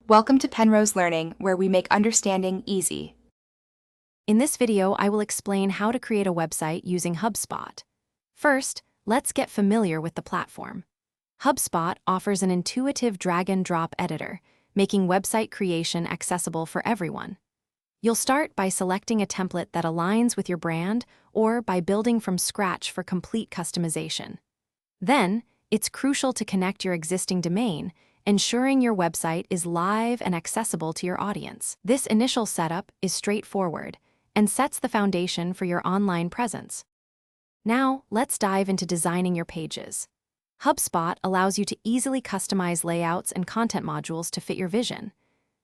Welcome to Penrose Learning, where we make understanding easy. In this video, I will explain how to create a website using HubSpot. First, let's get familiar with the platform. HubSpot offers an intuitive drag-and-drop editor, making website creation accessible for everyone. You'll start by selecting a template that aligns with your brand or by building from scratch for complete customization. Then, it's crucial to connect your existing domain, ensuring your website is live and accessible to your audience. This initial setup is straightforward and sets the foundation for your online presence. Now, let's dive into designing your pages. HubSpot allows you to easily customize layouts and content modules to fit your vision.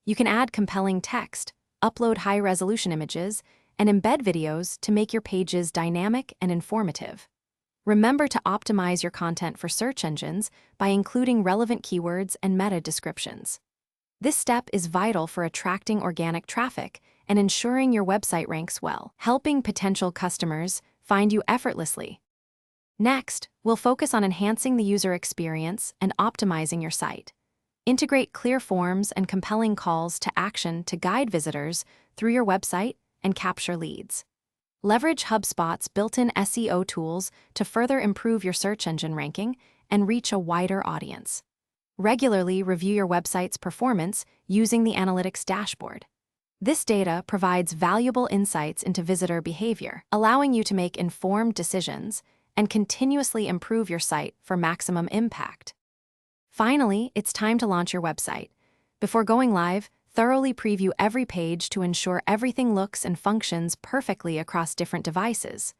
You can add compelling text, upload high-resolution images, and embed videos to make your pages dynamic and informative. Remember to optimize your content for search engines by including relevant keywords and meta descriptions. This step is vital for attracting organic traffic and ensuring your website ranks well, helping potential customers find you effortlessly. Next, we'll focus on enhancing the user experience and optimizing your site. Integrate clear forms and compelling calls to action to guide visitors through your website and capture leads. Leverage HubSpot's built-in SEO tools to further improve your search engine ranking and reach a wider audience. Regularly review your website's performance using the analytics dashboard. This data provides valuable insights into visitor behavior, allowing you to make informed decisions and continuously improve your site for maximum impact. Finally, it's time to launch your website. Before going live, thoroughly preview every page to ensure everything looks and functions perfectly across different devices.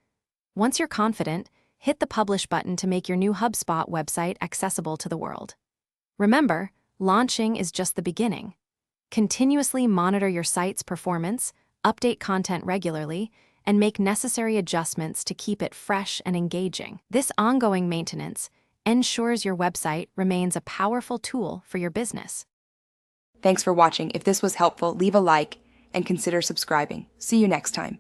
Once you're confident, hit the Publish button to make your new HubSpot website accessible to the world. Remember, launching is just the beginning. Continuously monitor your site's performance, update content regularly, and make necessary adjustments to keep it fresh and engaging. This ongoing maintenance ensures your website remains a powerful tool for your business. Thanks for watching. If this was helpful, leave a like and consider subscribing. See you next time.